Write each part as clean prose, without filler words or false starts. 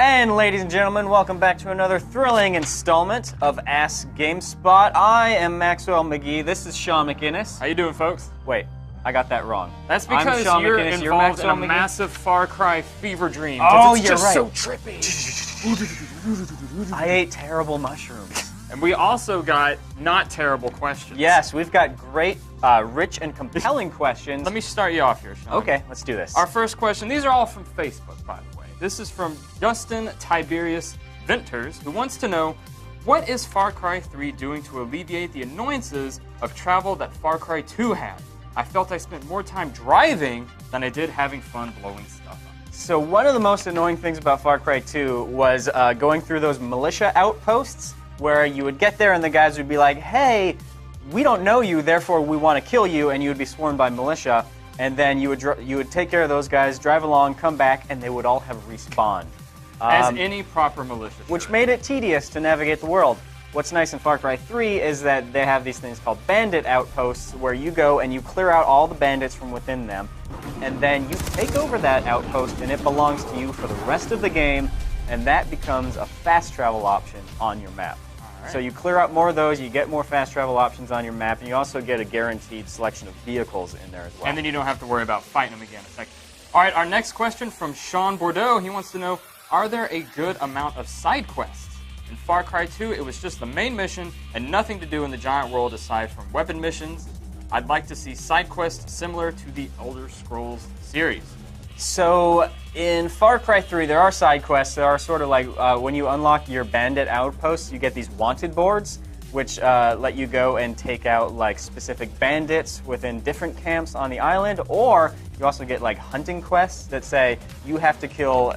And ladies and gentlemen, welcome back to another thrilling installment of Ask GameSpot. I am Maxwell McGee. This is Sean McInnes. How you doing, folks? Wait, I got that wrong. That's because you're involved in a massive Far Cry fever dream. Oh, it's you're just right. so trippy. I ate terrible mushrooms. And we also got not terrible questions. Yes, we've got great, rich, and compelling questions. Let me start you off here, Sean. Okay, let's do this. Our first question, these are all from Facebook, by the way. This is from Justin Tiberius Venters, who wants to know, what is Far Cry 3 doing to alleviate the annoyances of travel that Far Cry 2 had? I felt I spent more time driving than I did having fun blowing stuff up. So one of the most annoying things about Far Cry 2 was going through those militia outposts where you would get there and the guys would be like, hey, we don't know you, therefore we want to kill you, and you would be sworn by militia. And then you would take care of those guys, drive along, come back, and they would all have respawned. As any proper militia should. Which made it tedious to navigate the world. What's nice in Far Cry 3 is that they have these things called bandit outposts where you go and you clear out all the bandits from within them, and then you take over that outpost and it belongs to you for the rest of the game, and that becomes a fast travel option on your map. So you clear out more of those, you get more fast travel options on your map, and you also get a guaranteed selection of vehicles in there as well. And then you don't have to worry about fighting them again in a second. All right, our next question from Sean Bordeaux. He wants to know, are there a good amount of side quests? In Far Cry 2, it was just the main mission and nothing to do in the giant world aside from weapon missions. I'd like to see side quests similar to the Elder Scrolls series. So in Far Cry 3, there are side quests that are sort of like when you unlock your bandit outposts, you get these wanted boards, which let you go and take out like specific bandits within different camps on the island, or you also get like hunting quests that say you have to kill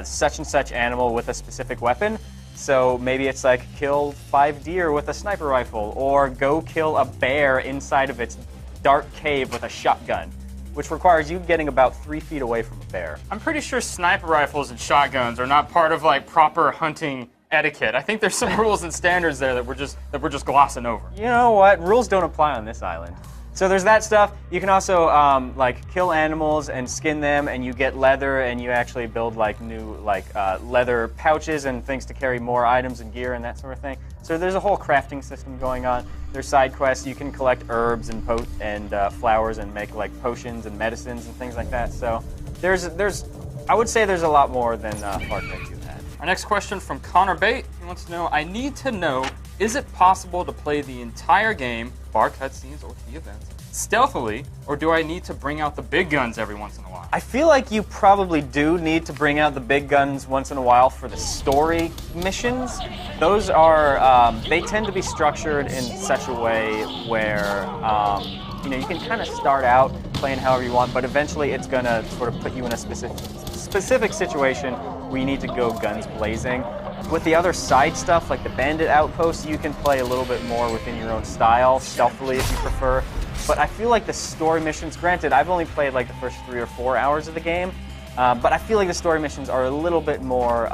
such and such animal with a specific weapon. So maybe it's like kill 5 deer with a sniper rifle, or go kill a bear inside of its dark cave with a shotgun, which requires you getting about 3 feet away from a bear. I'm pretty sure sniper rifles and shotguns are not part of like proper hunting etiquette. I think there's some rules and standards there that we're just glossing over. You know what? Rules don't apply on this island. So there's that stuff. You can also like kill animals and skin them, and you get leather, and you actually build like new leather pouches and things to carry more items and gear and that sort of thing. So there's a whole crafting system going on. There's side quests. You can collect herbs and flowers and make like potions and medicines and things like that. So I would say there's a lot more than Far Cry 2 had. Our next question from Connor Bate. He wants to know, I need to know, is it possible to play the entire game, bar cutscenes or key events, stealthily, or do I need to bring out the big guns every once in a while? I feel like you probably do need to bring out the big guns once in a while for the story missions. Those are, they tend to be structured in such a way where, you can kind of start out playing however you want, but eventually it's going to sort of put you in a specific situation where you need to go guns blazing. With the other side stuff, like the bandit outposts, you can play a little bit more within your own style, stealthily if you prefer. But I feel like the story missions, granted, I've only played like the first 3 or 4 hours of the game, but I feel like the story missions are a little bit more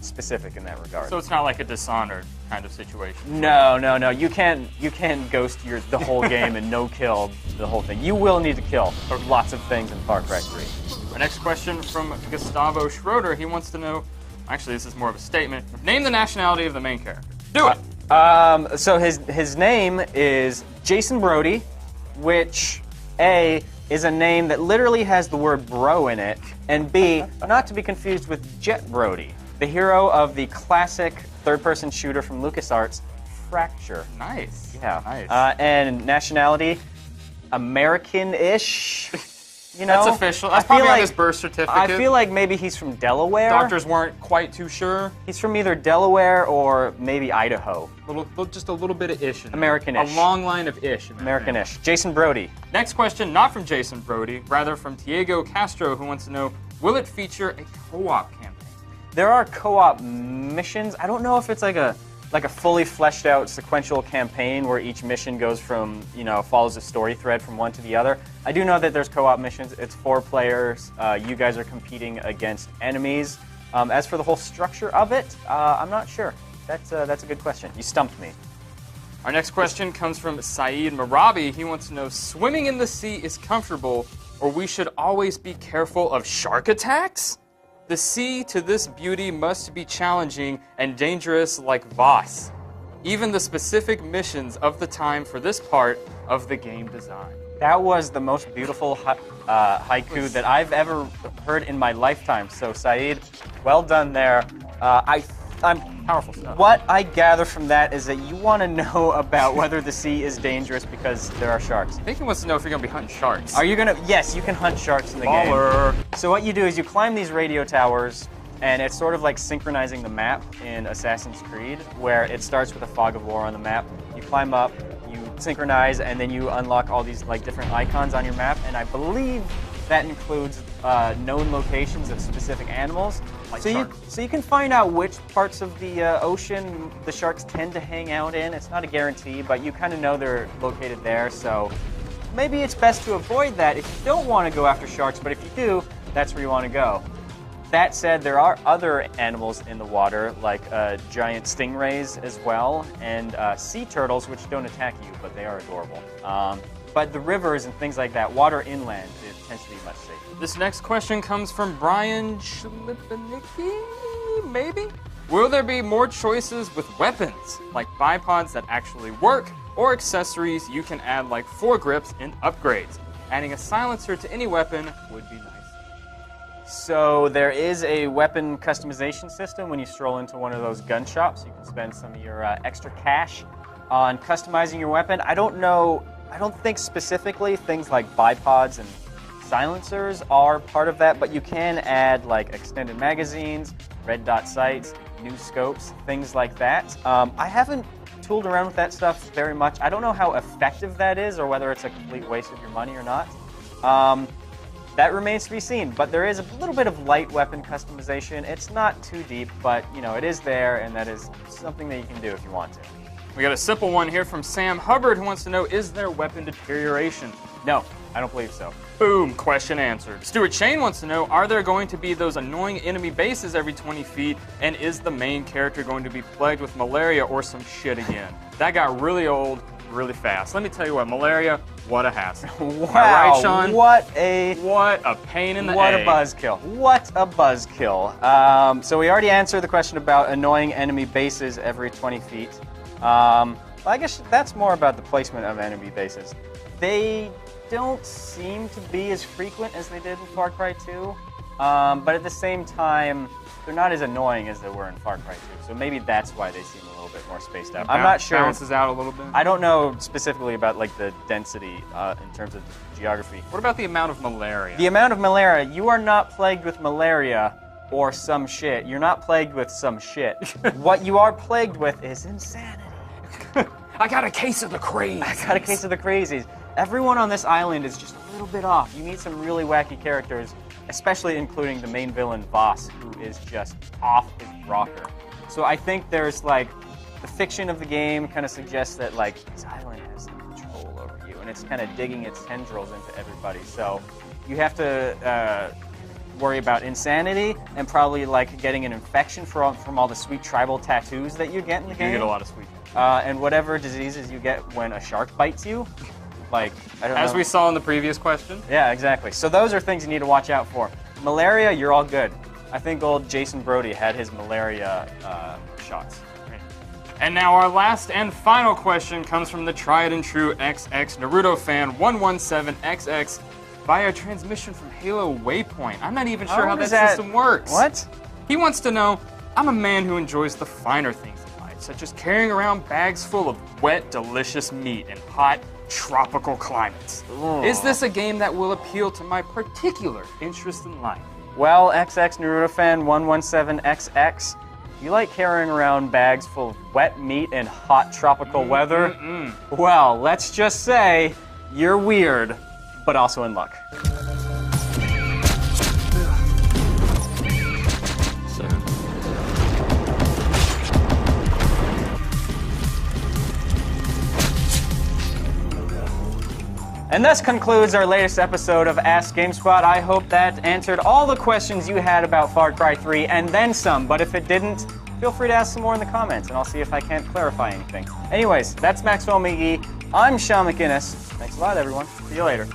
specific in that regard. So it's not like a Dishonored kind of situation? No. You can't ghost the whole game and no-kill the whole thing. You will need to kill lots of things in Far Cry 3. Our next question from Gustavo Schroeder. He wants to know, actually this is more of a statement, name the nationality of the main character. Do it! So his name is Jason Brody, which, A, is a name that literally has the word bro in it, and B, not to be confused with Jet Brody, the hero of the classic third-person shooter from LucasArts, Fracture. Nice. Yeah. Nice. And nationality, American-ish. You know? That's official. That's probably on his birth certificate. I feel like maybe he's from Delaware. Doctors weren't quite too sure. He's from either Delaware or maybe Idaho. Just a little bit of ish. American-ish. A long line of ish. American-ish. Jason Brody. Next question, not from Jason Brody, rather from Diego Castro, who wants to know, will it feature a co-op campaign? There are co-op missions. I don't know if it's like a fully fleshed out sequential campaign where each mission goes from, follows a story thread from one to the other. I do know that there's co-op missions. It's 4 players. You guys are competing against enemies. As for the whole structure of it, I'm not sure. That's a good question. You stumped me. Our next question comes from Saeed Marabi. He wants to know, swimming in the sea is comfortable, or we should always be careful of shark attacks? The sea to this beauty must be challenging and dangerous like Voss. Even the specific missions of the time for this part of the game design. That was the most beautiful haiku that I've ever heard in my lifetime. So, Saeed, well done there. I'm Powerful stuff. What I gather from that is that you want to know about whether the sea is dangerous because there are sharks. I think he wants to know if you're going to be hunting sharks. Are you going to? Yes, you can hunt sharks in the Baller. game. So what you do is you climb these radio towers, and it's sort of like synchronizing the map in Assassin's Creed, where it starts with a fog of war on the map. You climb up, you synchronize, and then you unlock all these like different icons on your map, and I believe that includes known locations of specific animals. Like so sharks. you can find out which parts of the ocean the sharks tend to hang out in. It's not a guarantee, but you kind of know they're located there. So maybe it's best to avoid that if you don't want to go after sharks. But if you do, that's where you want to go. That said, there are other animals in the water, like giant stingrays as well, and sea turtles, which don't attack you, but they are adorable. But the rivers and things like that, water inland, it tends to be much safer. This next question comes from Brian Schlipanicki, maybe? Will there be more choices with weapons, like bipods that actually work, or accessories you can add like foregrips and upgrades? Adding a silencer to any weapon would be nice. So there is a weapon customization system when you stroll into one of those gun shops. You can spend some of your extra cash on customizing your weapon. I don't think specifically things like bipods and silencers are part of that, but you can add like extended magazines, red dot sights, new scopes, things like that. I haven't tooled around with that stuff very much. I don't know how effective that is or whether it's a complete waste of your money or not. That remains to be seen, but there is a little bit of light weapon customization. It's not too deep, but you know, it is there, and that is something that you can do if you want to. We got a simple one here from Sam Hubbard who wants to know, is there weapon deterioration? No, I don't believe so. Boom, question answered. Stuart Shane wants to know, are there going to be those annoying enemy bases every 20 feet, and is the main character going to be plagued with malaria or some shit again? That got really old really fast. Let me tell you what, malaria, what a hassle. Wow, Am I right, Sean? What a pain in the What A. a buzzkill. What a buzzkill. So we already answered the question about annoying enemy bases every 20 feet. Well, I guess that's more about the placement of enemy bases. They don't seem to be as frequent as they did in Far Cry 2, but at the same time, they're not as annoying as they were in Far Cry 2, so maybe that's why they seem a little bit more spaced out. I'm not sure. Balances out a little bit. I don't know specifically about like the density in terms of geography. What about the amount of malaria? The amount of malaria, you are not plagued with malaria or some shit. You're not plagued with some shit. What you are plagued with is insanity. I got a case of the craze. I got a case of the crazies. Everyone on this island is just a little bit off. You meet some really wacky characters, especially including the main villain, Voss, who is just off his rocker. So I think there's like, the fiction of the game kind of suggests that like, this island has some control over you, and it's kind of digging its tendrils into everybody. So you have to worry about insanity and probably like getting an infection from all the sweet tribal tattoos that you get in the game. You get a lot of sweet. And whatever diseases you get when a shark bites you. Like, I don't know. As we saw in the previous question. Yeah, exactly. So those are things you need to watch out for. Malaria, you're all good. I think old Jason Brody had his malaria shots. And now our last and final question comes from the tried and true XX Naruto fan 117XX via transmission from Halo Waypoint. I'm not even sure how that system works. What? He wants to know, I'm a man who enjoys the finer things in life, such as carrying around bags full of wet, delicious meat in hot, tropical climates. Ooh. Is this a game that will appeal to my particular interest in life? Well, XX Naruto fan 117XX, you like carrying around bags full of wet meat in hot tropical weather? Well, let's just say you're weird, but also in luck. And thus concludes our latest episode of Ask GameSpot. I hope that answered all the questions you had about Far Cry 3 and then some, but if it didn't, feel free to ask some more in the comments and I'll see if I can't clarify anything. Anyways, that's Maxwell McGee. I'm Sean McInnes. Thanks a lot, everyone. See you later.